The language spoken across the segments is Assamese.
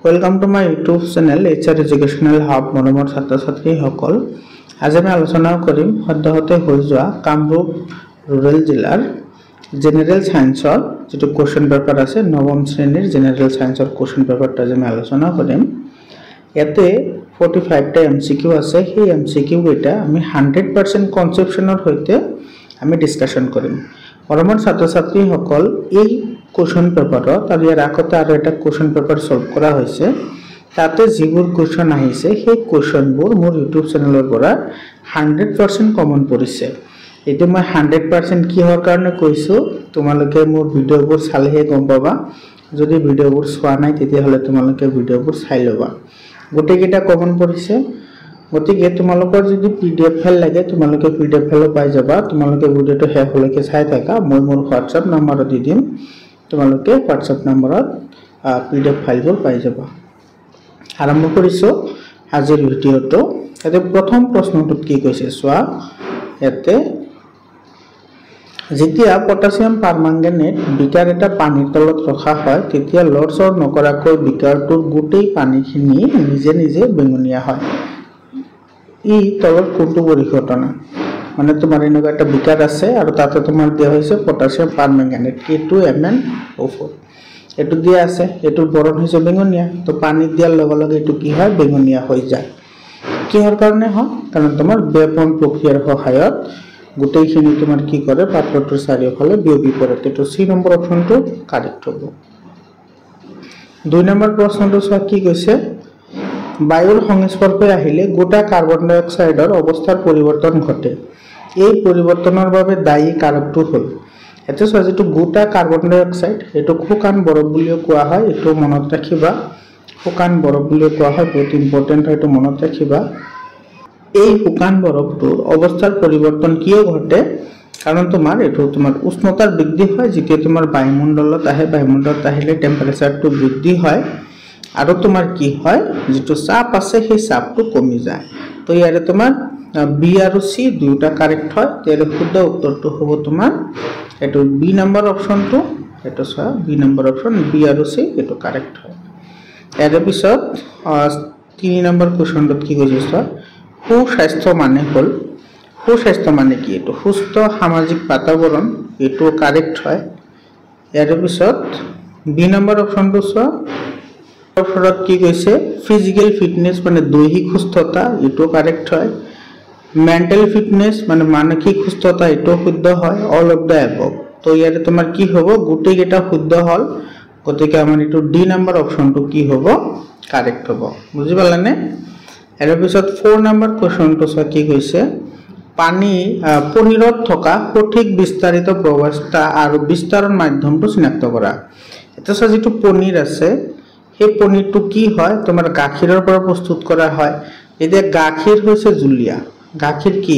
Welcome to my YouTube channel HR Educational Hub মৰমৰ ছাত্ৰ ছাত্ৰীসকল আজি আমি আলোচনা কৰিম সদ্যহতে হৈ যোৱা কামৰূপ ৰুৰাল জিলাৰ জেনাৰেল সায়েন্সৰ যেটো কোৱেশ্চন পেপাৰ আছে নৱম শ্ৰেণীৰ জেনাৰেল সায়েন্সৰ কোৱেশ্চন পেপাৰটা আমি আলোচনা কৰিম ইয়াতে 45 টা MCQ আছে সেই MCQ কেইটা আমি 100% কনসেপচনৰ হৈতে আমি ডিসকাশন কৰিম মৰমৰ ছাত্ৰ ছাত্ৰীসকল এই কোৱেশ্চন পেপাৰত আৰু ইয়াৰ আগতে আৰু এটা কোৱেশ্চন পেপাৰ সলভ কৰা হৈছে তাতে যিবোৰ কোৱেশ্চন আহিছে সেই কোৱেশ্চনবোৰ মোৰ YouTube চেনেলৰ পৰা 100% কমন পৰিছে এটো মই 100% কিহৰ কাৰণে কৈছো তোমালোকে মোৰ ভিডিওবোৰ চালেহে গম পাবা যদি ভিডিওবোৰ চোৱা নাই তেতিয়া হলে তোমালোকে ভিডিওবোৰ চাই লবা গোটেইটা কমন পৰিছে গতিকে তোমালোকৰ যদি PDF ফাইল লাগে তোমালোকে PDF ফাইল পাই যাবা তোমালোকে ভিডিওটো শেষ হলৈকে চাই থাকা মই মোৰ WhatsApp নম্বৰ দি দিম তোমালোকে WhatsApp নম্বৰত PDF ফাইলবোৰ পাই যাবা আৰম্ভ কৰিছো আজিৰ ভিডিওটো এতে প্ৰথম প্ৰশ্নটোত কি কৈছে চোৱা এতে যেতিয়া পটাছিয়াম পাৰমাঙ্গানেট বিকাৰ এটা পানীৰ তলত ৰখা হয় তেতিয়া লৰচৰ নকৰাকৈ বিকাৰটোৰ গোটেই পানীখিনি নিজে নিজে বেঙুনিয়া হয় ই তলত কোনটো পৰিঘটনা মানে তোমাৰ এনেকুৱা এটা বিকাৰ আছে আৰু তাতে তোমাৰ দিয়া হৈছে পটাছিয়াম পাৰমাঙ্গানেট K2MnO4 এটো দিয়া আছে এটো বৰণ হৈছে বেঙুনিয়া তো পানী দিয়াৰ লগে লগে এটো কি হয় বেঙুনিয়া হৈ যায় কিহৰ কাৰণে হয় কাৰণ তোমাৰ বেপন প্ৰক্ৰিয়াৰ সহায়ত গোটেইখিনি তোমাৰ কি কৰে পাত্ৰটোৰ চাৰিওফালে বিয়পি পৰে এটো সি নম্বৰ অপচনটো কাৰেক্ট হ'ব দুই নম্বৰ প্ৰশ্নটো চোৱা কি কৈছে বায়ুৰ সংস্পৰ্শে আহিলে গোটা কাৰ্বন ডাই অক্সাইডৰ অৱস্থাৰ পৰিৱৰ্তন ঘটে এই পৰিৱৰ্তনৰ বাবে দায়ী কাৰকটো হ'ল এতে চোৱা যেটো গোটা কাৰ্বন ডাই অক্সাইড এটো শুকান বৰফ বুলিও কোৱা হয় এটো মনত ৰাখিবা শুকান বৰফ বুলিও কোৱা হয় বহুত ইম্পৰ্টেন্ট হয় এটো মনত ৰাখিবা এই শুকান বৰফটোৰ অৱস্থাৰ পৰিৱৰ্তন কিয় ঘটে কাৰণ তোমাৰ উষ্ণতাৰ বৃদ্ধি হয় যেতিয়া তোমাৰ বায়ুমণ্ডলত আহে বায়ুমণ্ডলত আহিলে টেম্পাৰেচাৰটো বৃদ্ধি হয় আৰু তোমাৰ কি হয় যেটো চাপ আছে সেই চাপটো কমি যায় তো ইয়াৰে তোমাৰ বি আৰু সি দুটা কাৰেক্ট হয় তেৰ শুদ্ধ উত্তৰটো হ'ব তোমাৰ এটো বি নম্বৰ অপচনটো এটো চোৱা বি নম্বৰ অপচন বি আৰু সি এটো কাৰেক্ট হয় ইয়াৰ পিছত 3 নম্বৰ কোৱেশ্চনটোত কি কৈছে চোৱা সুস্বাস্থ্য মানে হল সুস্বাস্থ্য মানে কি এটো সুস্থ সামাজিক বাতাবৰণ এটো কাৰেক্ট হয় ইয়াৰ পিছত বি নম্বৰ অপচনটো চোৱা অপচনত কি কৈছে ফিজিক্যাল ফিটনেস মানে দৈহিক সুস্থতা এটো কারেক্ট হয় মেন্টাল ফিটনেস মানে মানসিক সুস্থতা এটো শুদ্ধ হয় অল অফ দা অ্যাবভ তো ইয়াৰে তোমাৰ কি হ'ব গোটেইটা শুদ্ধ হল গতিকে আমাৰ এটো ডি নম্বৰ অপচনটো কি হ'ব কাৰেক্ট হ'ব বুজি পালানে এৰ পিছত 4 নম্বৰ কোৱেশ্চনটো চোৱা কি কৈছে পানী পনীৰত থকা সঠিক বিস্তাৰিত প্ৰৱস্থা আৰু বিস্তাৰণ মাধ্যমটো চিনাক্ত কৰা এটা চোৱা যেটো পনীৰ আছে সেই পনীৰটো কি হয় তোমাৰ গাখীৰৰ পৰা প্ৰস্তুত কৰা হয় এতিয়া গাখীৰ হৈছে জুলিয়া গাখীৰ কি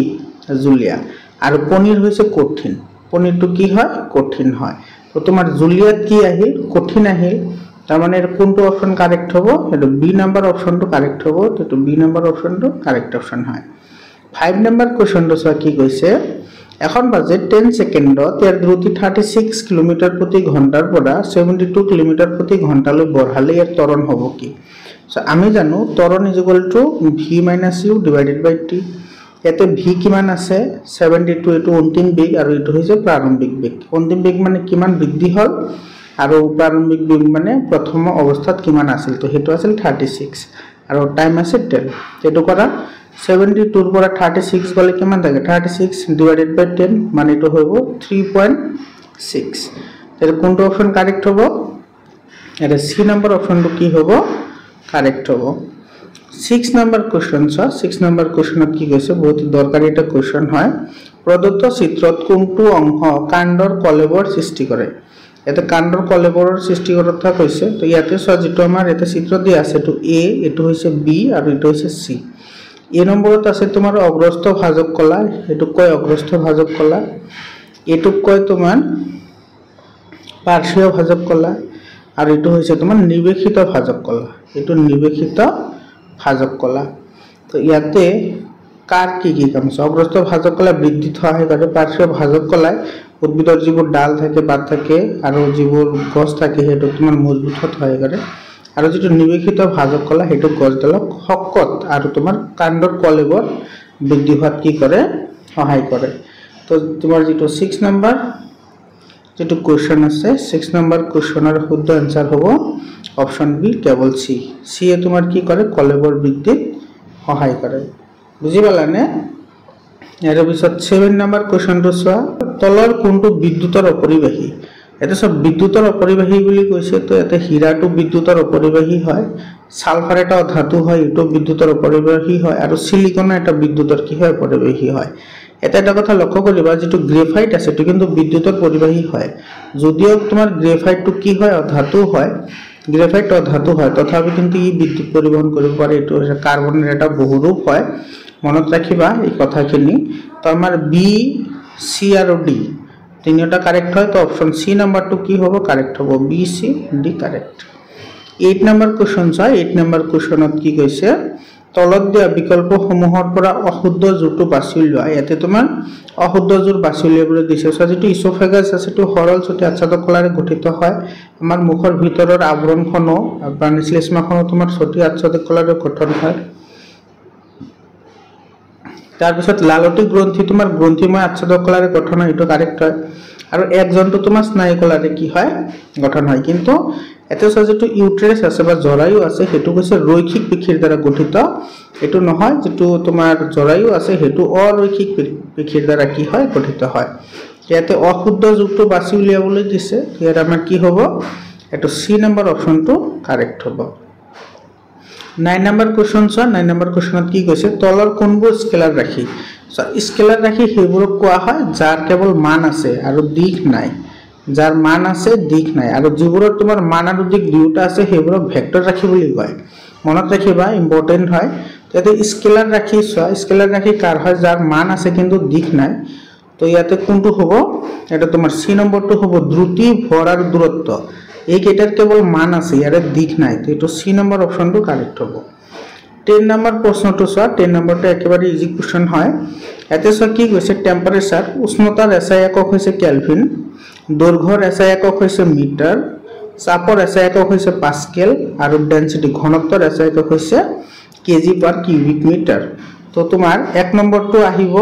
জুলিয়া আৰু পনীৰ হৈছে কঠিন পনীৰটো কি হয় কঠিন হয় তো তোমাৰ জুলিয়াত কি আহিল কঠিন আহিল তার মানে এর কোনটো অপশন কারেক্ট হবে এটো বি নাম্বার অপশনটো কারেক্ট হবে তো বি নাম্বার অপশনটো কারেক্ট অপশন হয় 5 নাম্বার কোশ্চনটো চোৱা কি কৈছে এখন বাজে 10 সেকেন্ডত এৰ দ্ৰুতি 36 কিলোমিটাৰ প্ৰতি ঘন্টাৰ পৰা 72 কিলোমিটাৰ প্ৰতি ঘন্টালৈ বঢ়ালে এৰ ত্বৰণ হ'ব কি সো আমি জানো ত্বৰণ v - u / t এতে v কিমান আছে 72 এটো অন্তিম বেগ আৰু এটো হৈছে প্ৰাৰম্ভিক বেগ অন্তিম বেগ মানে কিমান বৃদ্ধি হল আৰু প্ৰাৰম্ভিক বেগ মানে প্ৰথম অৱস্থাত কিমান আছিল তো হেতু আছিল 36 আৰু টাইম আছে 10 এটো কৰা 72 ৰ পৰা 36 গলে কিমান থাকে 36 / 10 মানে এটো হ'ব 3.6 এর কোনটো অপশন কারেক্ট হ'ব এর সি নম্বৰ অপশনটো কি হ'ব কাৰেক্ট হ'ব 6 নম্বৰ কোশ্চন 6 নম্বৰ কোশ্চনত কি কৈছে বহুত দৰকাৰী এটা কোশ্চন হয় প্ৰদত্ত চিত্ৰত কোনটো অংশ কাণ্ডৰ কলেবৰ সৃষ্টি কৰে এটা কাণ্ডৰ কলেবৰৰ সৃষ্টি কথা কৈছে তো ইয়াতে চোৱা যেটো আমাৰ এটা চিত্ৰ দিয়া আছে তো এ এটো হৈছে বি আৰু এটো হৈছে সি এ নম্বৰত আছে তোমাৰ অগ্ৰস্থ ভাজক কলা এটো কয় অগ্ৰস্থ ভাজক কলা এটো কয় তোমাৰ পাৰ্শ্বীয় ভাজক কলা আৰু এটো হৈছে তোমাৰ নিবেশিত ভাজক কলা এটো নিবেশিত ভাজক কলা তো ইয়াতে কাৰ কি কাম আছে অগ্ৰস্থ ভাজক কলা বৃদ্ধিত সহায় কৰে পাৰ্শ্বীয় ভাজক কলা উদ্ভিদৰ যিবোৰ ডাল থাকে বাট থাকে আৰু যিবোৰ গছ থাকে হেতু তোমাৰ মজবুত হয় কৰে আৰু যেটো নিৱেশিত ভাজক কলা হেতু গছডালক শকত আৰু তোমাৰ কাণ্ডৰ কলেবৰ বৃদ্ধি হোৱাত কি কৰে সহায় কৰে তো তোমাৰ যেটো 6 নম্বৰ যেটো কোৱেশ্চন আছে 6 নম্বৰ কোৱেশ্চনৰ শুদ্ধ আনসাৰ হ'ব অপচন বি কেৱল সি সি এ তোমাৰ কি কৰে কলেবৰ বৃদ্ধিত সহায় কৰে বুজি পালানে ইয়াৰ পিছত 7 নম্বৰ কোৱেশ্চনটো চোৱা তলৰ কোনটো বিদ্যুতৰ অপৰিবাহী এটা সব বিদ্যুতৰ অপৰিবাহী বুলি কৈছে তো এটা হীৰাটো বিদ্যুতৰ অপৰিবাহী হয় সালফাৰ এটা ধাতু হয় এটো বিদ্যুতৰ অপৰিবাহী হয় আৰু সিলিকন এটা বিদ্যুতৰ কি হয় অপৰিবাহী হয় এটা কথা লক্ষ্য কৰিবা যেটো গ্ৰেফাইট আছে এটো কিন্তু বিদ্যুতৰ পৰিবাহী হয় যদিও তোমাৰ গ্ৰেফাইটটো কি হয় ধাতু হয় গ্ৰেফাইট ধাতু হয় তথাপি কিন্তু ই বিদ্যুৎ পৰিবহন কৰিব পাৰে এটো কাৰ্বনৰ এটা বহুৰূপ হয় মনত ৰাখিবা এই কথাখিনি তো আমাৰ বি সি আৰু ডি তিনিটা কাৰেক্ট হয় তো অপশন সি নাম্বাৰটো কি হবে কাৰেক্ট হবে বি সি ডি কাৰেক্ট 8 নম্বৰ কোশ্চন চাই 8 নম্বৰ কোশ্চনত কি কৈছে তলত দিয়া বিকল্পসমূহৰ পৰা অশুদ্ধ জুৰটো বাছি লোৱা ইয়াতে তোমাৰ অশুদ্ধ জুৰ বাছি উলিয়াবলৈ দিছে যেটো ইসোফেগাস আছে তো সৰল ছটি আচ্ছাদক কলাৰে গঠিত হয় আমাৰ মুখৰ ভিতৰৰ আৱৰণখনো ব্ৰাণিশ্লেষ্মাখনো তোমাৰ ছটি আচ্ছাদক কলাৰে গঠন হয় তাৰ পিছত লালটি গ্ৰন্থি তোমাৰ গ্ৰন্থিময় আচ্ছাদক কলাৰে গঠন হয় এটো কাৰেক্ট হয় আৰু একজনটো তোমাৰ স্নায়ু কলাৰে কি হয় গঠন হয় কিন্তু এতে যেটো ইউট্ৰাছ আছে বা জৰায়ু আছে হেতু কৈছে ৰৈখিক পেশীৰ দ্বাৰা গঠিত এটো নহয় যেটো তোমাৰ জৰায়ু আছে হেতু অৰৈখিক পেশীৰ দ্বাৰা কি হয় গঠিত হয় ইয়াতে অশুদ্ধ যুক্ত বাছি উলিয়াবলৈ দিছে ইয়াত আমাৰ কি হ'ব এটো সি নম্বৰ অপশনটো কাৰেক্ট হ'ব 9 নম্বৰ কোশ্চন 9 নম্বৰ কোশ্চনত কি কৈছে তলৰ কোনবোৰ স্কেলাৰ ৰাখি স্কেলাৰ ৰাখি হেবোৰক কোৱা হয় যাৰ কেৱল মান আছে আৰু দিশ নাই যাৰ মান আছে দিশ নাই আৰু যিবোৰৰ তোমাৰ মান আৰু দিশ দুটা আছে হেবোৰক ভেক্টৰ ৰাখি বুলি কয় মনত ৰাখিবা ইম্পৰ্টেন্ট হয় তেতে স্কেলাৰ ৰাখি স্কেলাৰ ৰাখি কাৰ হয় যাৰ মান আছে কিন্তু দিশ নাই তো ইয়াতে কোনটো হ'ব এটা তোমাৰ সি নম্বৰটো হ'ব দ্ৰুতি ভৰ আৰু দূৰত্ব এই কেইটাৰ কেৱল মান আছে ইয়াৰে দিশ নাই তো এটো সি নম্বৰ অপশনটো কাৰেক্ট হ'ব 10 নম্বৰ প্ৰশ্নটো 10 নম্বৰটো একেবাৰে ইজি কোশ্চন হয় এতে কি কৈছে টেম্পাৰেচাৰ উষ্ণতাৰ এসআই একক হৈছে কেলভিন দৈৰ্ঘ্যৰ এসআই একক হৈছে মিটাৰ চাপৰ এসআই একক হৈছে পাস্কেল আৰু ডেন্সিটি ঘনত্বৰ এসআই একক হৈছে কেজি পাৰ কিউবিক মিটাৰ তো তোমাৰ 1 নম্বৰটো আহিব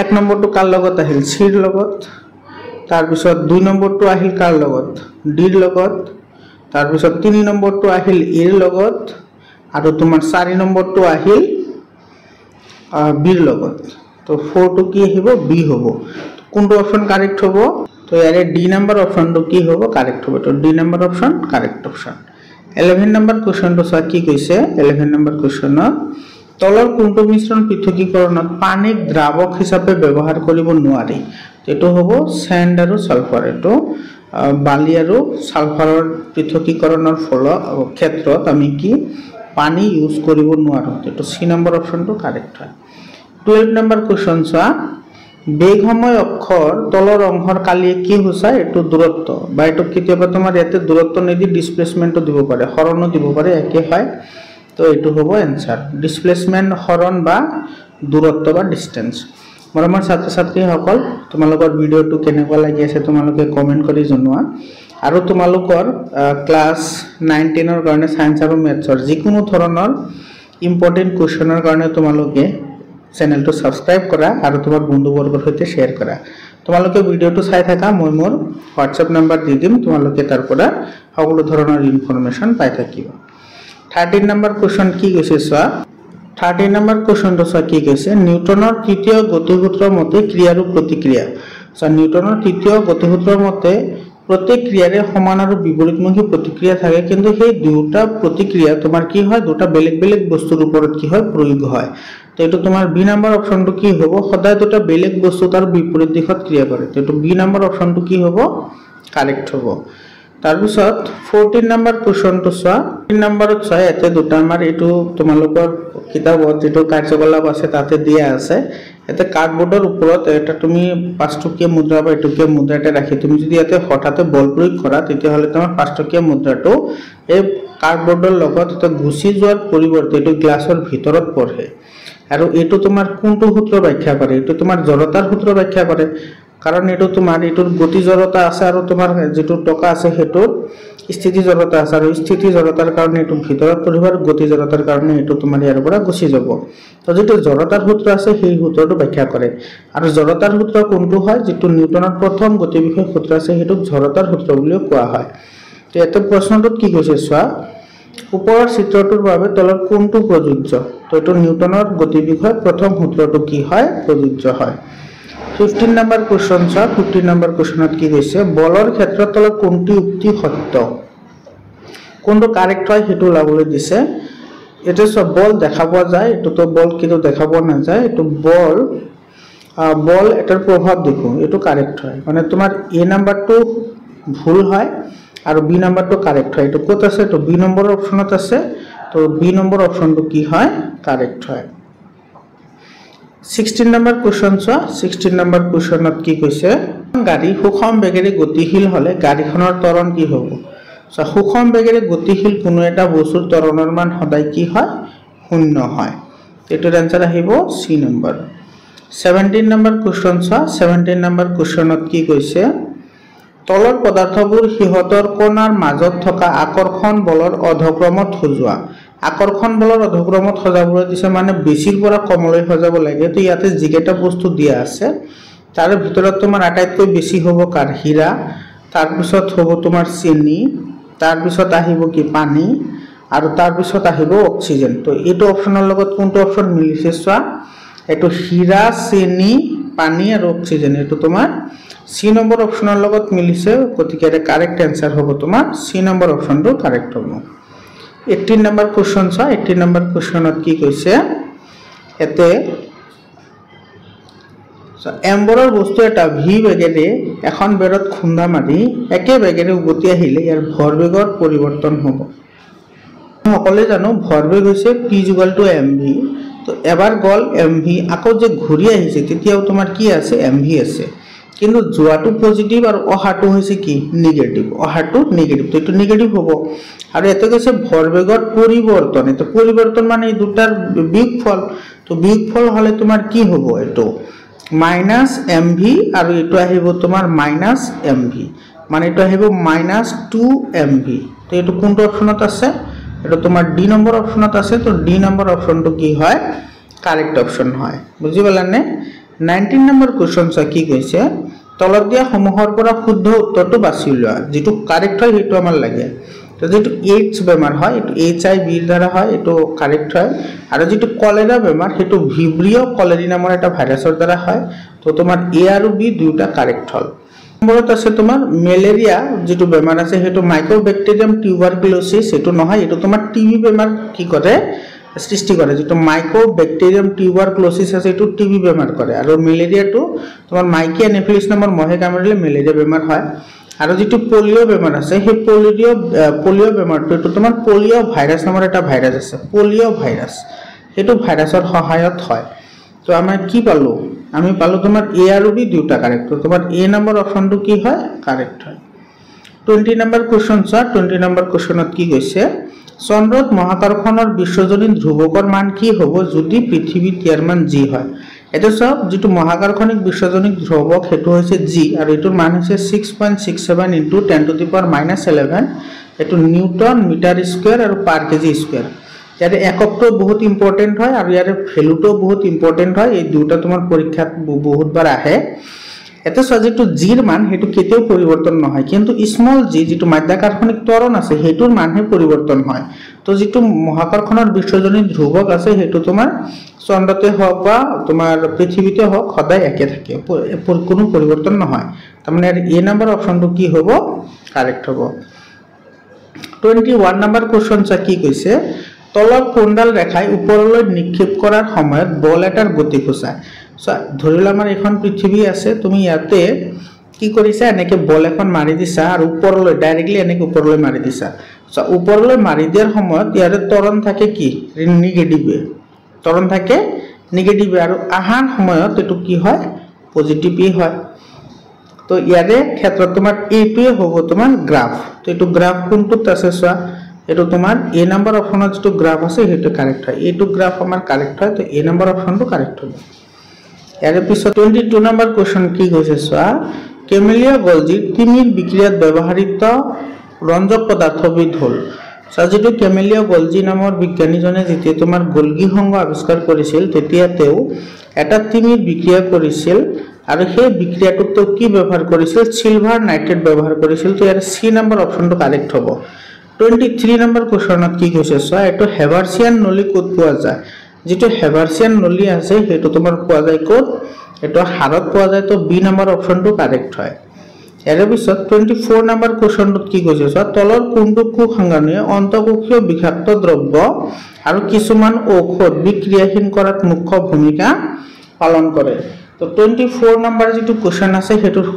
1 নম্বৰটো কাৰ লগত আহিল সিৰ লগত তাৰ পিছত 2 নম্বৰটো আহিল কাৰ লগত ডিৰ লগত তাৰ পিছত 3 নম্বৰটো আহিল এৰ লগত আৰু তোমাৰ 4 নম্বৰটো আহিল বিৰ লগত তো 4 টো কি আহিব বি হ'ব কোনটো অপশন কারেক্ট হ'ব তো ইয়াৰে ডি নম্বৰ অপশনটো কি হ'ব কাৰেক্ট হ'ব তো D number option correct option 11 number কোশ্চনটো কি কৈছে 11 নম্বৰ কোশ্চনত তলৰ কোনটো মিশ্ৰণ পৃথকীকৰণত পানীক দ্ৰাৱক হিচাপে ব্যৱহাৰ কৰিব নোৱাৰি এটো হ'ব স্যান্ড আৰু সালফাৰ এটো বালি আৰু সালফাৰৰ পৃথকীকৰণৰ ক্ষেত্ৰত আমি কি পানী ইউজ কৰিব নোৱাৰো এটো সি নম্বৰ অপশনটো কাৰেক্ট হয় 12 নম্বৰ কোশ্চন বেগময় অক্ষৰ তলৰ অংশৰ কালিয়ে কি হৈছায় এটো দূৰত্ব বা এটো কেতিয়াবা তোমাৰ ইয়াতে দূৰত্ব নেদি ডিসপ্লেসমেন্টও দিব পাৰে হৰণও দিব পাৰে একে হয় তো এটো হ'ব आंसर ডিসপ্লেসমেন্ট হৰণ বা দূৰত্ব বা ডিসটেন্স মৰমৰ ছাত্ৰ ছাত্ৰীসকল তোমালোকৰ ভিডিওটো কেনেকুৱা লাগি আছে তোমালোকে কমেন্ট কৰি জনোৱা আৰু তোমালোকৰ ক্লাস 9 10 ৰ কাৰণে সায়েন্স আৰু মেথছৰ যিকোনো ধৰণৰ ইম্পৰ্টেন্ট কোৱেশ্চনৰ কাৰণে তোমালোকে চেনেলটো সাবস্ক্ৰাইব কৰা আৰু তোমাৰ বন্ধুবৰ্গৰ সৈতে শেয়াৰ কৰা তোমালোকে ভিডিওটো চাই থাকা মই মোৰ WhatsApp নম্বৰ দি দিম তোমালোকে তাৰ পৰা সকলো ধৰণৰ ইনফৰমেশন পাই থাকিবা 13 নম্বৰ কোশ্চন কি কৈছে 13 নম্বৰ কোশ্চনটো কি কৈছে নিউটনৰ তৃতীয় গতিসূত্ৰ মতে ক্ৰিয়া আৰু প্ৰতিক্ৰিয়া নিউটনৰ তৃতীয় গতিসূত্ৰৰ মতে প্ৰত্যেক ক্ৰিয়াৰে সমান আৰু বিপৰীতমুখী প্ৰতিক্ৰিয়া থাকে কিন্তু সেই দুটা প্ৰতিক্ৰিয়া তোমাৰ কি হয় দুটা বেলেগ বেলেগ বস্তুৰ ওপৰত কি হয় প্ৰয়োগ হয় তো এটো তোমাৰ বি নম্বৰ অপশনটো কি হ'ব সদায় দুটা বেলেগ বস্তু তাৰ বিপৰীত দিশত ক্ৰিয়া কৰে তো এটো বি নম্বৰ অপশনটো কি হ'ব কাৰেক্ট হ'ব তাৰ পিছত 14 নম্বৰ কোশ্চনটো 3 নম্বৰত এতে দুটা আমাৰ এটো তোমালোকৰ কিতাপত যেটো কাৰ্যকলাপ আছে তাতে দিয়া আছে এতে কাৰ্ডবোৰ্ডৰ ওপৰত এটা তুমি 5 টকীয়া মুদ্ৰা বা 1 টকীয়া মুদ্ৰাটা ৰাখি তুমি যদি ইয়াতে হঠাতে বল প্ৰয়োগ কৰা তেতিয়া হলে তোমাৰ 5 টকীয়া মুদ্ৰাটো এই কাৰ্ডবোৰ্ডৰ লগত এটা গুছি যোৱাৰ পৰিৱৰ্তে এটো গ্লাছৰ ভিতৰত পৰে আৰু এটো তোমাৰ কোনটো সূত্ৰ ব্যাখ্যা কৰে এটো তোমাৰ জড়তাৰ সূত্ৰ ব্যাখ্যা কৰে কাৰণ এটো তোমাৰ এটোৰ গতি জড়তা আছে আৰু তোমাৰ যেটো টকা আছে হেটোৰ স্থিতি জড়তা আছে আৰু স্থিতি জড়তাৰ কাৰণে এটো ভিতৰত পৰিব আৰু গতি জড়তাৰ কাৰণে এটো তোমাৰ ইয়াৰ পৰা গুছি যাব তো যেটো জড়তাৰ সূত্ৰ আছে সেই সূত্ৰটো ব্যাখ্যা কৰে আৰু জড়তাৰ সূত্ৰ কোনটো হয় যেটো নিউটনৰ প্ৰথম গতি বিষয়ক সূত্ৰ আছে হেটো জড়তাৰ সূত্ৰ বুলি কোৱা হয় তো এটো প্ৰশ্নটোত কি কৈছে চোৱা ওপৰৰ চিত্ৰটোৰ বাবে তলৰ কোনটো প্ৰযোজ্য তো এটো নিউটনৰ গতি বিষয়ক প্ৰথম সূত্ৰটো কি হয় প্ৰযোজ্য হয় 15 নম্বৰ কোৱেশ্চন চোৱা 15 নম্বৰ কোৱেশ্চনত কি কৈছে বলৰ ক্ষেত্ৰত তলৰ কোনটো উক্তি সত্য কোনটো কাৰেক্ট হয় হেতু লাবলৈ দিছে এটা সব বল দেখা পোৱা যায় এটো তো বল কিন্তু দেখা পোৱা না যায় এটো বল এটাৰ প্ৰভাৱ দেখো এটো কাৰেক্ট হয় মানে তোমাৰ এ নাম্বাৰটো ভুল হয় আৰু বি নাম্বাৰটো কাৰেক্ট হয় এটো কত আছে তো বি নম্বৰ অপচনত আছে তো বি নম্বৰ অপচনটো কি হয় কাৰেক্ট হয় 16 নম্বৰ কোৱেশ্চন চোৱা 16 নম্বৰ কোৱেশ্চনত কি কৈছে গাড়ী সুষম বেগেৰে গতিশীল হলে গাড়ীখনৰ ত্বৰণ কি হ'ব সো সুষম বেগেৰে গতিশীল কোনো এটা বস্তুৰ ত্বৰণৰ মান সদায় কি হয় শূন্য হয় এটোৰ आंसर আহিব সি নম্বৰ 17 নম্বৰ কোৱেশ্চন চোৱা 17 নম্বৰ কোৱেশ্চনত কি কৈছে তলৰ পদাৰ্থবোৰ হিহতৰ কোণাৰ মাজত থকা আকৰ্ষণ বলৰ অধক্ৰমত সজোৱা আকৰ্ষণ বলৰ অধক্ৰমত সজাবলৈ দিছে মানে বেছিৰ পৰা কমলৈ সজাব লাগে তো ইয়াতে যিকেটা বস্তু দিয়া আছে তাৰ ভিতৰত তোমাৰ আটাইতকৈ বেছি হ'ব কাৰ হীৰা তাৰ পিছত হ'ব তোমাৰ চেনি তাৰ পিছত আহিব কি পানী আৰু তাৰ পিছত আহিব অক্সিজেন তো এটো অপচনৰ লগত কোনটো অপচন মিলিছে চোৱা এটো হীৰা চেনি পানী আৰু অক্সিজেন এটো তোমাৰ সি নম্বৰ অপচনৰ লগত মিলিছে গতিকে এৰ কাৰেক্ট आंसर হ'ব তোমাৰ সি নম্বৰ অপচনটো কাৰেক্ট হ'ব 18 নম্বৰ কোৱেশ্চন চোৱা 18 নম্বৰ কোৱেশ্চনত কি কৈছে এতে এম্বৰৰ বস্তু এটা ভি বেগেৰে এখন বেৰত খুন্দা মাৰি একে বেগেৰে উভতি আহিলে ইয়াৰ ভৰবেগৰ পৰিৱৰ্তন হ'ব সকলে জানো ভৰবেগ হৈছে p = mv তো এবাৰ গল mv আকৌ যে ঘূৰি আহিছে তেতিয়াও তোমাৰ কি আছে mv আছে কিন্তু যোৱাটো পজিটিভ আৰু অহাটো হৈছে কি নেগেটিভ অহাটো নেগেটিভ তো এটো নেগেটিভ হ'ব আৰু এতে কৈছে ভৰবেগৰ পৰিৱৰ্তন এটো পৰিৱৰ্তন মানে এই দুটাৰ বিয়োগফল তো বিয়োগফল হলে তোমাৰ কি হ'ব এটো -mv আৰু এটো আহিব তোমাৰ -mv মানে এটো আহিব -2mv তো এটো কোনটো অপচনত আছে এটো তোমাৰ ডি নম্বৰ অপচনত আছে তো ডি নম্বৰ অপচনটো কি হয় কাৰেক্ট অপচন হয় বুজি পালানে 19 নম্বৰ কোৱেশ্চন চা কি কৈছে তলত দিয়া সমূহৰ পৰা শুদ্ধ উত্তৰটো বাছি লোৱা যেটো কাৰেক্ট হয় হেতু আমাৰ লাগে তো যেটো এইডছ বেমাৰ হয় এটো HIV এৰ দ্বাৰা হয় এটো কাৰেক্ট হয় আৰু যেটো কলেৰা বেমাৰ হেতু ভিব্ৰিও কলেৰি নামৰ এটা ভাইৰাছৰ দ্বাৰা হয় তো তোমাৰ এ আৰু বি দুটা কাৰেক্ট হল নম্বৰত আছে তোমাৰ ম্যালেৰিয়া যেটো বেমাৰ আছে হেতু মাইক্ৰোব্যাকটেৰিয়াম টিউবাৰকুলোসিস এটো নহয় এটো তোমাৰ টিবি বেমাৰ কি কৰে সৃষ্টি কৰে যেটো মাইক্ৰোব্যাকটেৰিয়াম টিউবাৰকুলোসিস আছে এটো টিবি বেমাৰ কৰে আৰু ম্যালেৰিয়াটো তোমাৰ মাইকি এনফিলিস নামৰ মহে কামুৰিলে ম্যালেৰিয়া বেমাৰ হয় আৰু যেটো পলিও বেমাৰ আছে হে পলিও বেমাৰটো এটো তোমাৰ পলিও ভাইৰাছ নামৰ এটা ভাইৰাছ আছে পলিও ভাইৰাছ এটো ভাইৰাছৰ সহায়ত হয় তো আমি কি পালো আমি পালো তোমাৰ এ আৰু বি দুটা কাৰেক্ট তো তোমাৰ এ নম্বৰ অপচনটো কি হয় কাৰেক্ট হয় 20 নম্বৰ কোৱেশ্চন চোৱা 20 নম্বৰ কোৱেশ্চনত কি কৈছে চন্দ্ৰত মহাকৰ্ষণৰ বিশ্বজনীন ধ্ৰুৱকৰ মান কি হ'ব যদি পৃথিৱীত ইয়াৰ মান g হয় এটা সব যেটো মহাকৰ্ষণিক বিশ্বজনীন ধ্ৰুৱক হেতু হৈছে g আৰু এটোৰ মান হৈছে 6.67 * 10⁻11 এটো নিউটন মিটাৰ স্কয়াৰ আৰু পাৰ কেজি স্কয়াৰ ইয়াৰ এককটো বহুত ইম্পৰ্টেন্ট হয় আৰু ইয়াৰ ভ্যালুটো বহুত ইম্পৰ্টেন্ট হয় এই দুটা তোমাৰ পৰীক্ষাত বহুত বাৰ আহে এতে যেটো g এর মান হেতু কেতেও পরিবর্তন নহয় কিন্তু স্মল g যেটো মাধ্যাকর্ষণিক ত্বরণ আছে হেতুর মানহে পরিবর্তন হয় তো যেটো মহাকৰ্ষণৰ বিশ্বজনীন ধ্ৰুৱক আছে হেতু তোমাৰ চন্দ্ৰতে হোক বা তোমাৰ পৃথিৱীতে হোক সদায় একে থাকে কোনো পৰিবৰ্তন নহয় তাৰমানে এ নম্বৰ অপচনটো কি হ'ব কাৰেক্ট হ'ব 21 নম্বৰ কোৱেশ্চন চা কি কৈছে তলৰ কোণডাল ৰেখাই ওপৰলৈ নিক্ষেপ কৰাৰ সময়ত বল এটাৰ গতি কোচায় সো ধৰিলা আমাৰ এখন পৃথিৱী আছে তুমি ইয়াতে কি কৰিছা এনেকে বল এখন মাৰি দিছা আৰু ওপৰলৈ ডাইৰেক্টলি এনেকে ওপৰলৈ মাৰি দিছা সো ওপৰলৈ মাৰি দিয়াৰ সময়ত ইয়াৰে ত্বৰণ থাকে কি নেগেটিভ ত্বৰণ থাকে নেগেটিভ আৰু আহাৰ সময়ত এটো কি হয় পজিটিভ হয় তো ইয়াৰে ক্ষেত্ৰত তোমাৰ এইটোৱে হ'ব তোমাৰ গ্ৰাফ তো এটো গ্ৰাফ কোনটোত আছে চোৱা এটো তোমাৰ এ নম্বৰ অপচনত যেটো গ্ৰাফ আছে হেতু কাৰেক্ট হয় এটো গ্ৰাফ আমাৰ কাৰেক্ট হয় তো এ নম্বৰ অপচনটো কাৰেক্ট হ'ব ইয়াৰ পিছত 22 নম্বৰ কোৱেশ্চন কি কৈছে চোৱা কেমেলিয়া গলজিৰ তিমিৰ বিক্ৰিয়াত ব্যৱহৃত ৰঞ্জক পদাৰ্থবিধ হ'ল যেটো কেমেলিয়া গলজি নামৰ বিজ্ঞানীজনে যেতিয়া তোমাৰ গলগি সংঘ আৱিষ্কাৰ কৰিছিল তেতিয়া তেওঁ এটা তিমিৰ বিক্ৰিয়া কৰিছিল আৰু সেই বিক্ৰিয়াটোত কি ব্যৱহাৰ কৰিছিল সিলভাৰ নাইট্ৰেট ব্যৱহাৰ কৰিছিল তো ইয়াৰ সি নম্বৰ অপচনটো কাৰেক্ট হ'ব 23 নম্বৰ কোৱেশ্চনত কি কৈছে চোৱা এটো হেভাৰচিয়ান নলী ক'ত পোৱা যায় যেটো হেভাৰচিয়ান নলী আছে হেটো তোমাৰ পোৱা যায় ক'ত এটো হাড়ত পোৱা যায় তো বি নম্বৰ অপচনটো কাৰেক্ট হয় ইয়াৰ পিছত 24 নম্বৰ কোৱেশ্চনত কি কৈছে চোৱা তলৰ কোনটো কোষ সংগঠনে অন্তঃকোষীয় বিষাক্ত দ্ৰব্য আৰু কিছুমান ঔষধ বিক্ৰিয়াহীন কৰাত মুখ্য ভূমিকা পালন কৰে তো 24 নম্বৰ যেটো কোৱেশ্চন আছে হেটোৰ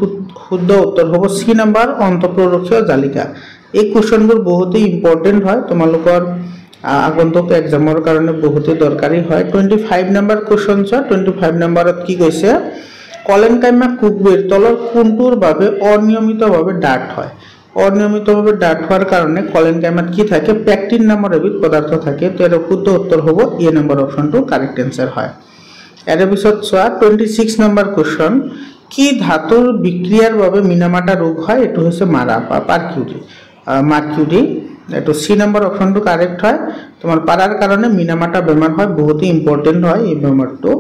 শুদ্ধ উত্তৰ হ'ব সি নম্বৰ অন্তঃপ্ৰৰক্ষীয় জালিকা এই কোৱেশ্চনবোৰ বহুতই ইম্পৰ্টেন্ট হয় তোমালোকৰ আগন্তুক এক্সামৰ কাৰণে বহুতই দৰকাৰী হয় 25 নম্বৰ কোৱেশ্চন চোৱা 25 নম্বৰত কি কৈছে কলেনকাইমা কুকবেৰ তলৰ কোনটোৰ বাবে অনিয়মিতভাৱে ডাঠ হয় অনিয়মিতভাৱে ডাঠ হোৱাৰ কাৰণে কলেনকাইমাত কি থাকে পেকটিন নামৰ এবিধ পদাৰ্থ থাকে তো এৰ শুদ্ধ উত্তৰ হ'ব এ নম্বৰ অপচনটো কাৰেক্ট আনসাৰ হয় এৰ পিছত চোৱা 26 নম্বৰ কোৱেশ্চন কি ধাতুৰ বিক্ৰিয়াৰ বাবে মিনামাটা ৰোগ হয় এটো হৈছে মাৰা বা মাৰ্কিউৰি এটো সি নম্বৰ অপচনটো কাৰেক্ট হয় তোমাৰ পাৰাৰ কাৰণে মিনামাটা বেমাৰ হয় বহুত ইম্পৰ্টেন্ট হয় এই বেমাৰটো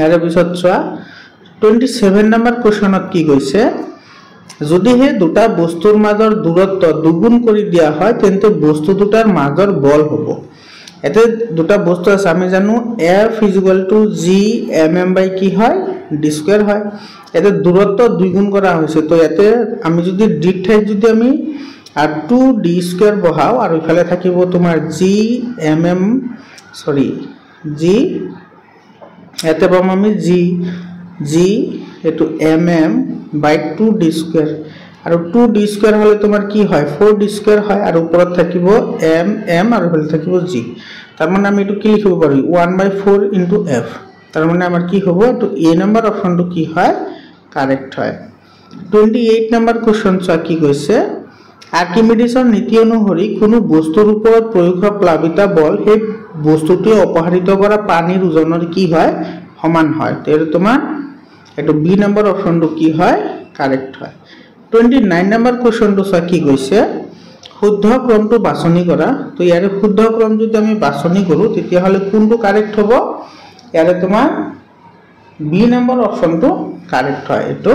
এৰ পিছত চোৱা 27 নম্বৰ কোৱেশ্চনত কি কৈছে যদি হে দুটা বস্তুৰ মাজৰ দূৰত্ব দুগুণ কৰি দিয়া হয় তেন্তে বস্তু দুটাৰ মাজৰ বল হ'ব এতে দুটা বস্তু আছে আমি জানো F = G mm বাই কি হয় d স্কয়ার হয় এতে দূরত্ব দুইগুণ করা হয়েছে তো এতে আমি যদি d ঠাই যদি আমি আর 2d স্কয়ার বহাও আর ইফালে থাকিব তোমার G এতে পাম আমি G এটো mm বাই 2d স্কয়ার আর 2d স্কয়ার হলে তোমার কি হয় 4d স্কয়ার হয় আর উপৰত থাকিব mm আর ইফালে থাকিব G তার মানে আমি এটো কি লিখিব পারি 1/4 * f তার মানে আমার কি হবে তো এ নাম্বার অপশনটো কি হয় কারেক্ট হয় 28 নাম্বার কোশ্চেন চা কি কইছে আৰ্কিমিডিসৰ নীতি অনুসৰি কোনো বস্তুৰ ওপৰত প্ৰয়োগ হোৱা প্লাবিতা বল সেই বস্তুটো অপহৰিত কৰা পানীৰ ওজনৰ কি হয় সমান হয় তেৰ তোমাৰ এটো বি নাম্বাৰ অপশনটো কি হয় কাৰেক্ট হয় 29 নাম্বাৰ কোশ্চেনটো চা কি কইছে শুদ্ধ ক্ৰমটো বাছনি কৰা তো ইয়াৰে শুদ্ধ ক্ৰম যদি আমি বাছনি কৰো তেতিয়া হলে কোনটো কাৰেক্ট হ'ব ইয়াৰে তোমাৰ বি নাম্বার অপশনটো কারেক্ট হয় এটো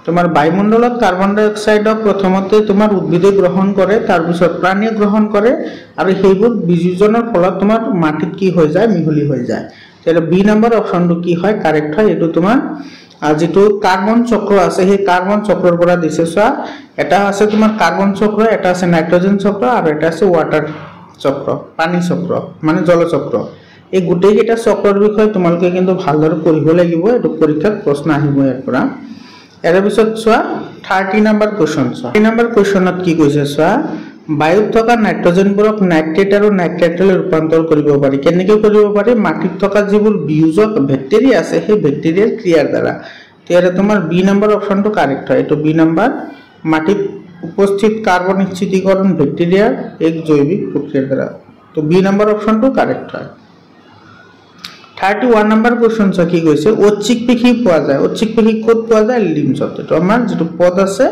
তোমার বায়ুমণ্ডলত কার্বন ডাই অক্সাইডক প্রথমতে তোমার উদ্ভিদে গ্রহণ করে তার পিছত প্রাণীয়ে গ্রহণ করে আর সেইবোৰ বিযোজনৰ ফলত তোমার মাটিত কি হৈ যায় মিহলি হৈ যায় তাহলে বি নাম্বার অপশনটো কি হয় কারেক্ট হয় এটো তোমার যেটো কার্বন চক্র আছে সেই কার্বন চক্ৰৰ পৰা দিছে চোৱা এটা আছে তোমাৰ কাৰ্বন চক্ৰ এটা আছে নাইট্ৰোজেন চক্ৰ আৰ এটা আছে ওয়াটাৰ চক্ৰ পানী চক্ৰ মানে জল চক্ৰ এই গুটেই এটা চক্ৰৰ বিষয় তোমালোকে কিন্তু ভালদৰে পঢ়িব লাগিব এটো পৰীক্ষাত প্ৰশ্ন আহিব ইয়াৰ পৰা এৰ পিছত চোৱা 30 নাম্বাৰ কোশ্চেন চোৱা 30 নাম্বাৰ কোশ্চেনত কি কৈছে চোৱা বায়ুত থকা নাইট্ৰোজেনবোৰক নাইট্ৰেট আৰু নাইট্ৰেটলৈ ৰূপান্তৰ কৰিব পাৰি কেনেকৈ কৰিব পাৰি মাটিত থকা যিবোৰ বিয়োজক ব্যাকটেৰিয়া আছে সেই ব্যাকটেৰিয়াৰ ক্ৰিয়াৰ দ্বাৰা তেৰে তোমাৰ বি নাম্বাৰ অপশনটো কাৰেক্ট হয় এটো বি নাম্বাৰ মাটিত উপস্থিত কাৰ্বন নিশ্চিতীকৰণ ব্যাকটেৰিয়াৰ এক জৈৱিক প্ৰক্ৰিয়াৰ দ্বাৰা তো বি নাম্বাৰ অপশনটো কাৰেক্ট হয় 31 নাম্বাৰ কোশ্চেন চা কি কৈছে ঐচ্ছিক পেশী পোৱা যায় ঐচ্ছিক পেশী ক'ত পোৱা যায় লিম্ফত তো আমাৰ যেটো পদ আছে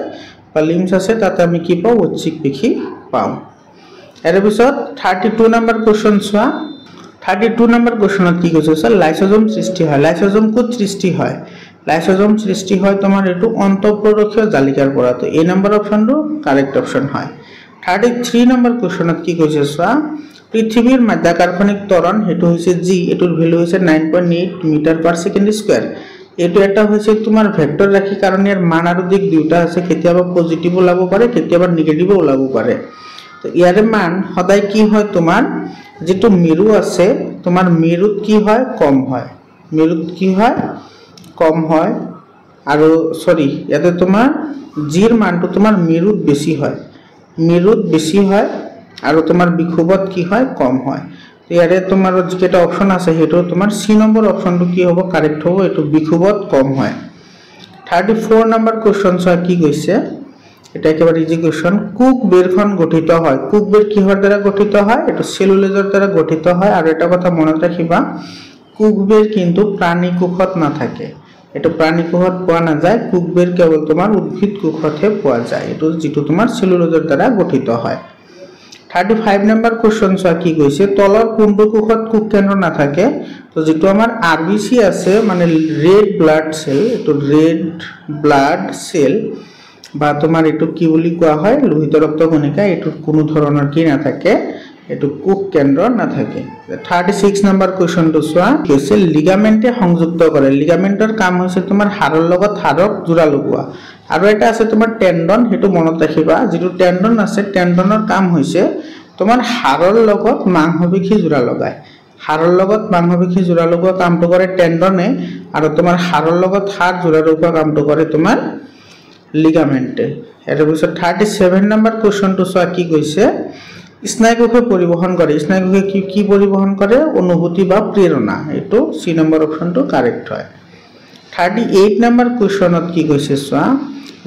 বা লিম্ফ আছে তাতে আমি কি পাও ঐচ্ছিক পেশী পাও এর পিছত 32 নাম্বার কোশ্চেন চোৱা 32 নাম্বার কোশ্চেনত কি কৈছে স্যার লাইসোজোম সৃষ্টি হয় লাইসোজোম ক'ত সৃষ্টি হয় লাইসোজোম সৃষ্টি হয় তোমার এটো অন্তঃপ্ৰৰক্ষীয় জালিকাৰ পৰা তো এই নাম্বাৰ অপশনটো কাৰেক্ট অপশন হয় 33 নাম্বাৰ কোশ্চেনত কি কৈছে চোৱা পৃথিবীর মাধ্যাকর্ষণিক ত্বরণ হেতু হইছে জি এটোর ভ্যালু হইছে 9.8 মিটার/সেকেন্ড স্কয়ার এটো এটা হইছে তোমার ভেক্টর রাখি কারণে এর মান আর দিক দুইটা আছে কেতিয়াবা পজিটিভ ওলাব পারে কেতিয়াবা নেগেটিভ ওলাব পারে তো ইয়ারে মান সদায় কি হয় তোমার যেটো মেরু আছে তোমার মেরুত কি হয় কম হয় মেরুত কি হয় কম হয় আর সরি ইয়াতে তোমার জির মানটো তোমার মেরুত বেশি হয় আর তোমার বিক্ষোভত কি হয় কম হয় তো ইয়ারে তোমার যেটা অপশন আছে হেটো তোমার সি নম্বর অপশনটো কি হ'ব কারেক্ট হ'ব এটো বিক্ষোভত কম হয় 34 নাম্বার কোশ্চেন চা কি কৈছে এটা একেবারে ইজি কোশ্চেন কুক বেরখন গঠিত হয় কুক বের কিহৰ দ্বাৰা গঠিত হয় এটো সেলুলোজৰ দ্বাৰা গঠিত হয় আৰ এটা কথা মনত ৰাখিবা কুকবেৰ কিন্তু প্ৰাণী কোষত নাথাকে এটো প্ৰাণী কোষত পোৱা নাযায় কুকবেৰ কেৱল তোমাৰ উদ্ভিদ কোষতহে পোৱা যায় এটো যেটো তোমাৰ সেলুলোজৰ দ্বাৰা গঠিত হয় 35 নম্বৰ কোশ্চন চোৱা কি কৈছে তলৰ কোনটো কোষত কুক কেন্দ্ৰ নাথাকে তো যেটো আমাৰ আৰবিসি আছে মানে ৰেড ব্লাড সেল এটো ৰেড ব্লাড সেল বা তোমাৰ এটো কি বুলি কোৱা হয় লোহিত ৰক্ত কণিকা এটো কোনো ধৰণৰ কি নাথাকে এটো কুক কেন্দ্ৰ নাথাকে 36 নম্বৰ কোশ্চনটো চোৱা কৈছে লিগামেন্টে সংযুক্ত কৰে লিগামেন্টৰ কাম হৈছে তোমাৰ হাড়ৰ লগত হাড়ক জোৰা লগোৱা আৰু এটা আছে তোমাৰ টেন্ডন হেতু মনত ৰাখিবা যেটো টেন্ডন আছে টেন্ডনৰ কাম হৈছে তোমাৰ হাড়ৰ লগত মাংসপেশী জোৰা লগায় হাড়ৰ লগত মাংসপেশী জোৰা লগোৱা কামটো কৰে টেন্ডনে আৰু তোমাৰ হাড়ৰ লগত হাড় জোৰা লগোৱা কামটো কৰে তোমাৰ লিগামেন্টে এৰ পিছত 37 নম্বৰ কোশ্চনটো চোৱা কি কৈছে স্নায়ুকোষে পৰিবহন কৰে স্নায়ুকোষে কি পৰিবহন কৰে অনুভূতি বা প্ৰেৰণা এটো সি নম্বৰ অপশনটো কাৰেক্ট হয় 38 নম্বৰ কোশ্চনত কি কৈছে চোৱা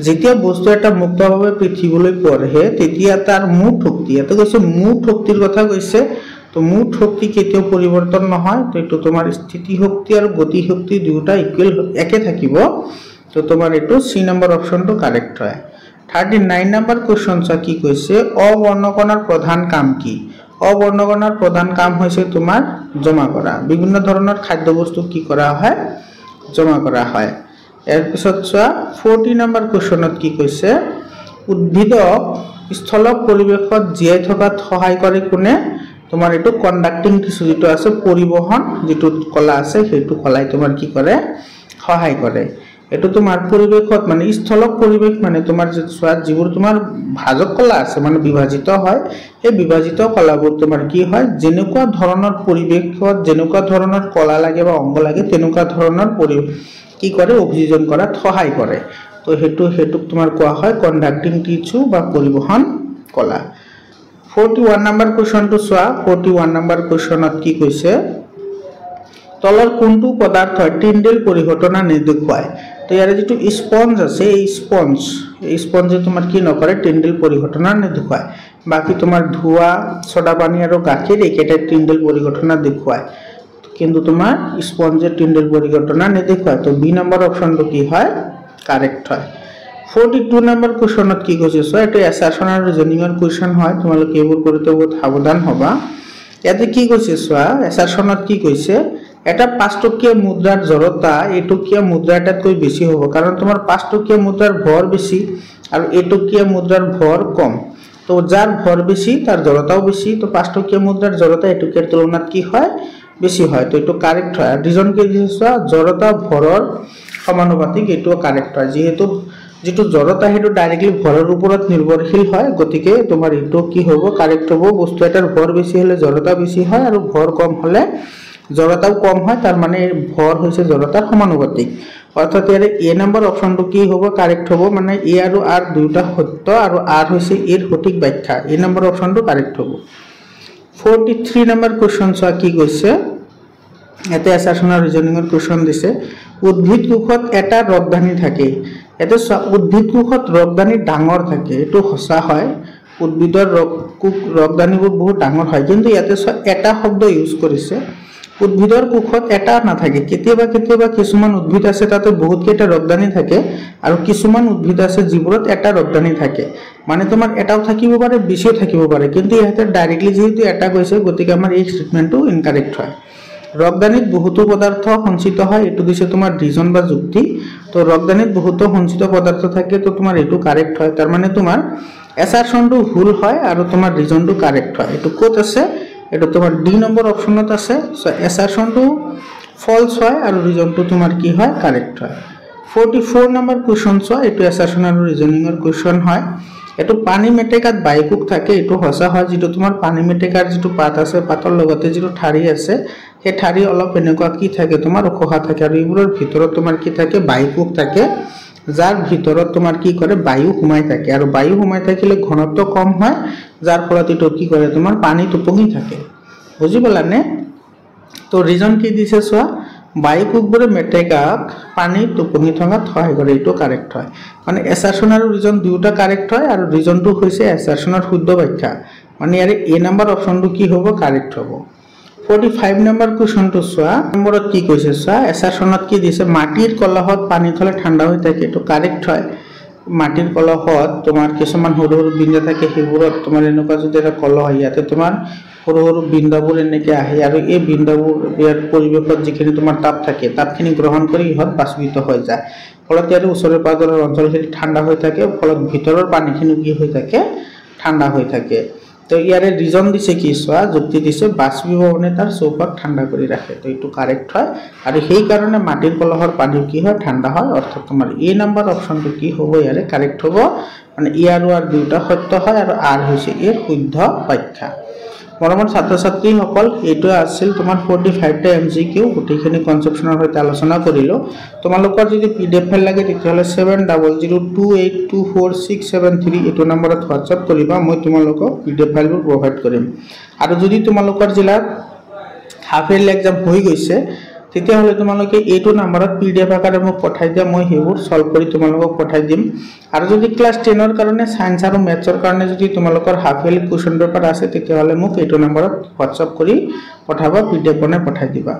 যেতিয়া বস্তু এটা মুক্তভাৱে পৃথিৱীলৈ পঢ়ে তেতিয়া তাৰ মুঠ শক্তি এটো কৈছে মুঠ শক্তিৰ কথা কৈছে তো মুঠ শক্তি কেতিয়াও পৰিৱৰ্তন নহয় তো এটো তোমাৰ স্থিতি শক্তি আৰু গতি শক্তি দুটা ইকুৱেল একে থাকিব তো তোমাৰ এটো সি নম্বৰ অপশনটো কাৰেক্ট হয় 39 নম্বৰ কোশ্চন চা কি কৈছে অবৰ্ণকণাৰ প্ৰধান কাম কি অবৰ্ণকণাৰ প্ৰধান কাম হৈছে তোমাৰ জমা কৰা বিভিন্ন ধৰণৰ খাদ্যবস্তু কি কৰা হয় জমা কৰা হয় এৰ পিছত চোৱা 40 নম্বৰ কোশ্চনত কি কৈছে উদ্ভিদক স্থলক পৰিবেশত জীয়াই থকাত সহায় কৰে কোনে তোমাৰ এটো কন্ডাক্টিং টিস্যু যেটো আছে পৰিবহন যেটো কলা আছে হেতু কলাই তোমাৰ কি কৰে সহায় কৰে এটো তোমাৰ পৰিবেশত মানে স্থলক পৰিবেশ মানে তোমাৰ যে সোৱাদ যিবোৰ তোমাৰ ভাজক কলা আছে মানে বিভাজিত হয় এই বিভাজিত কলাবোৰ তোমাৰ কি হয় যেনেকুৱা ধৰণৰ পৰিবেশত যেনেকুৱা ধৰণৰ কলা লাগে বা অংগ লাগে তেনেকুৱা ধৰণৰ কি কৰে অভিযোজন কৰাত সহায় কৰে তো হেতু তোমাৰ কোৱা হয় কন্ডাক্টিং টিস্যু বা পৰিবহন কলা 41 নম্বৰ কোশ্চনটো চোৱা 41 নম্বৰ কোশ্চনত কি কৈছে তলৰ কোনটো পদাৰ্থ টিন্ডেল পৰিঘটনা নিৰ্দেখায় তো ইয়াৰে যেটো স্পঞ্জ আছে এই স্পঞ্জে তোমাৰ কি নকৰে টিন্ডেল পৰিঘটনা নিৰ্দেখায় বাকি তোমাৰ ধোৱা সোডা পানী আৰু গাখীৰ একেটা টিন্ডেল পৰিঘটনা দেখুৱায় কিন্তু তোমাৰ স্পঞ্জে টিন্ডেল পৰিঘটনা নিৰ্দেখায় তো বি নম্বৰ অপশনটো কি হয় কাৰেক্ট হয় 42 নম্বৰ কোশ্চনত কি কৈছে সো এটো অ্যাসাৰশন আৰু ৰিজনিংৰ কোশ্চন হয় তোমালোকে এইবোৰ কৰোতে বহুত সাৱধান হবা ইয়াতে কি কৈছে সোৱা অ্যাসাৰশনত কি কৈছে এটা 5 টকীয়া মুদ্ৰাৰ জড়তা এটকীয়া মুদ্ৰাটাতকৈ বেছি হ'ব কাৰণ তোমাৰ 5 টকীয়া মুদ্ৰাৰ ভৰ বেছি আৰু এটকীয়া মুদ্ৰাৰ ভৰ কম তো যাৰ ভৰ বেছি তাৰ জড়তাও বেছি তো 5 টকীয়া মুদ্ৰাৰ জড়তা এটকীয়াৰ তুলনাত কি হয় বেছি হয় তো এটো কাৰেক্ট হয় ৰিজন কি দিছে জড়তা ভৰৰ সমানুপাতিক এটো কাৰেক্ট হয় যেটো জড়তা হেতু ডাইৰেক্টলি ভৰৰ ওপৰত নিৰ্ভৰশীল হয় গতিকে তোমাৰ এটো কি হ'ব কাৰেক্ট হ'ব বস্তু এটাৰ ভৰ বেছি হলে জড়তা বেছি হয় আৰু ভৰ কম হলে জড়তাও কম হয় তাৰ মানে ভৰ হৈছে জড়তাৰ সমানুপাতিক অৰ্থাৎ এৰ এ নম্বৰ অপশনটো কি হ'ব কাৰেক্ট হ'ব মানে এ আৰু আৰ দুইটা সত্য আৰু আৰ হৈছে এৰ সঠিক ব্যাখ্যা এ নম্বৰ অপশনটো কাৰেক্ট হ'ব 43 নম্বৰ কোশ্চন চোৱা কি কৈছে এতে অ্যাসাৰশন আৰু ৰিজনিংৰ কোশ্চন দিছে উদ্ভিদ কোষত এটা ৰগদানি থাকে এতে উদ্ভিদ কোষত ৰগদানি ডাঙৰ থাকে এটো হসা হয় উদ্ভিদৰ ৰগদানিবোৰ বহুত ডাঙৰ হয় কিন্তু ইয়াতে এটা শব্দ ইউজ কৰিছে উদ্ভিদৰ কোষত এটা নাথাকে কেতিয়াবা কিছুমান উদ্ভিদ আছে তাতে বহুত কেটা ৰগদানি থাকে আৰু কিছুমান উদ্ভিদ আছে যিবোৰত এটা ৰগদানি থাকে মানে তোমাৰ এটাও থাকিব পাৰে বেছিও থাকিব পাৰে কিন্তু ইয়াতে ডাইৰেক্টলি যেহেতু এটা কৈছে গতিকে আমাৰ এই স্টেটমেন্টটো ইনকাৰেক্ট হয় ৰগদানিত বহুতো পদাৰ্থ সঞ্চিত হয় এটো দিছে তোমাৰ ৰিজন বা যুক্তি তো ৰগদানিত বহুতো সঞ্চিত পদাৰ্থ থাকে তো তোমাৰ এটো কাৰেক্ট হয় তাৰ মানে তোমাৰ অ্যাসাৰশনটো ভুল হয় আৰু তোমাৰ ৰিজনটো কাৰেক্ট হয় এটো ক'ত আছে এটো তোমাৰ ডি নম্বৰ অপশনত আছে সো অ্যাসাৰশনটো ফলস হয় আৰু ৰিজনটো তোমাৰ কি হয় কাৰেক্ট হয় 44 নম্বৰ কোশ্চন চোৱা এটো অ্যাসাৰশন আৰু ৰিজনিংৰ কোশ্চন হয় এটো পানী মেটেকাত বাইকুক থাকে এটো হসা হয় যেটো তোমাৰ পানী মেটেকাৰ যেটো পাত আছে পাতৰ লগতে যেটো ঠাৰি আছে হে ঠাৰি অলপ এনেকুৱা কি থাকে তোমাৰ ওখহা থাকে আৰু ইবোৰৰ ভিতৰত তোমাৰ কি থাকে বাইকুক থাকে যাৰ ভিতৰত তোমাৰ কি কৰে বায়ু ঘুমাই থাকে আৰু বায়ু ঘুমাই থাকিলে ঘনত্ব কম হয় যাৰ ফলত এটো কি কৰে তোমাৰ পানী টুপঙি থাকে বুজি পালানে তো ৰিজন কি দিছে সোৱা বায়ুকোষবোৰে মেটেকাক পানী টুপঙি থঙাত সহায় কৰে এটো কাৰেক্ট হয় মানে অ্যাসাৰশন আৰু ৰিজন দুটা কাৰেক্ট হয় আৰু ৰিজনটো হৈছে অ্যাসাৰশনৰ শুদ্ধ ব্যাখ্যা মানে ইয়াৰে এ নম্বৰ অপশনটো কি হ'ব কাৰেক্ট হ'ব 45 নম্বৰ কুৱেশ্যনটো চোৱা নম্বৰত কি কৈছে চোৱা এছাৰশনত কি দিছে মাটিৰ কলহত পানী থলে ঠাণ্ডা হৈ থাকে এটো কাৰেক্ট হয় মাটিৰ কলহত তোমাৰ কিছুমান সৰু সৰু বিন্দু থাকে হেবোৰত তোমাৰ এনেকুৱা যদি এটা কলহ ইয়াতে তোমাৰ সৰু সৰু বিন্দুবোৰ এনেকৈ আহে আৰু এই বিন্দুবোৰ ইয়াৰ পৰিৱেশত যিখিনি তোমাৰ তাপ থাকে তাপখিনি গ্ৰহণ কৰি ইহত বাষ্পীত হৈ যায় ফলত ইয়াৰ ওচৰৰ পাজৰৰ অঞ্চলখিনি ঠাণ্ডা হৈ থাকে ফলত ভিতৰৰ পানীখিনি কি হৈ থাকে ঠাণ্ডা হৈ থাকে তো ইয়াৰে ৰিজন দিছে কি চোৱা যুক্তি দিছে বাষ্পীভৱনে তাৰ চৌপাশ ঠাণ্ডা কৰি ৰাখে তো এইটো কাৰেক্ট হয় আৰু সেই কাৰণে মাটিৰ কলহৰ পানী কি হয় ঠাণ্ডা হয় অৰ্থাৎ তোমাৰ এ নম্বৰ অপচনটো কি হ'ব ইয়াৰে কাৰেক্ট হ'ব মানে ই আৰু আৰ দুটা সত্য হয় আৰু আৰ হৈছে এৰ শুদ্ধ ব্যাখ্যা মৰমৰ ছাত্ৰ ছাত্ৰীসকল এইটো আছিল তোমাৰ 45 টা এমসিকিউ গোটেইখিনি কনসেপচনৰ সৈতে আলোচনা কৰিলো তোমালোকৰ যদি পিডিএফ ফাইল লাগে তেতিয়াহলে 7002824673 এইটো নম্বৰত হোৱাটসএপ কৰিবা মই তোমালোকক পিডিএফ ফাইলবোৰ প্ৰভাইড কৰিম আৰু যদি তোমালোকৰ জিলাত হাফ ইয়াৰলি এক্সাম হৈ গৈছে তেতিয়াহলে তোমালোকে এইটো নম্বৰত পিডিএফ আকাৰে মোক পঠাই দিয়া মই হেবোৰ সলভ কৰি তোমালোকক পঠাই দিম আৰু যদি ক্লাস 10 ৰ কাৰণে সায়েন্স আৰু ম্যাথছৰ কাৰণে যদি তোমালোকৰ হাফ ইয়াৰলি কোৱেশ্চন পেপাৰ আছে তেতিয়াহলে মোক এইটো নম্বৰত হোৱাটসএপ কৰি পঠাবা পিডিএফ বনাই পঠাই দিবা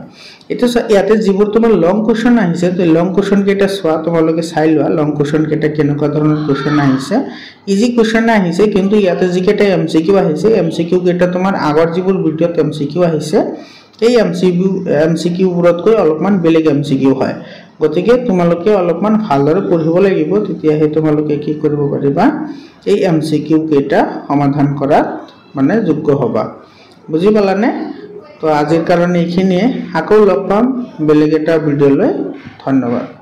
এটা ইয়াতে যিবোৰ তোমাৰ লং কোৱেশ্চন আহিছে তো লং কোৱেশ্চন কেটা সোৱা তোমালোকে চাই লোৱা লং কোৱেশ্চন কেটা কেনেকুৱা ধৰণৰ কোৱেশ্চন আহিছে ইজি কোৱেশ্চন আহিছে কিন্তু ইয়াতে যিকেটা এমসিকিউ আহিছে এমসিকিউ কেটা তোমাৰ আগৰ যিবোৰ ভিডিঅ'ত এমসিকিউ আহিছে এই এমসিকিউ বোৰতকৈ অলপমান বেলেগ এমসিকিউ হয় গতিকে তোমালোকে অলপমান ভালদৰে পঢ়িব লাগিব তেতিয়াহে তোমালোকে কি কৰিব পাৰিবা এই এমসিকিউ কেটা সমাধান কৰাত মানে যোগ্য হ'বা বুজি পালানে তো আজিৰ কাৰণে এইখিনিয়ে আকৌ লগ পাম বেলেগ এটা ভিডিঅ'লৈ ধন্যবাদ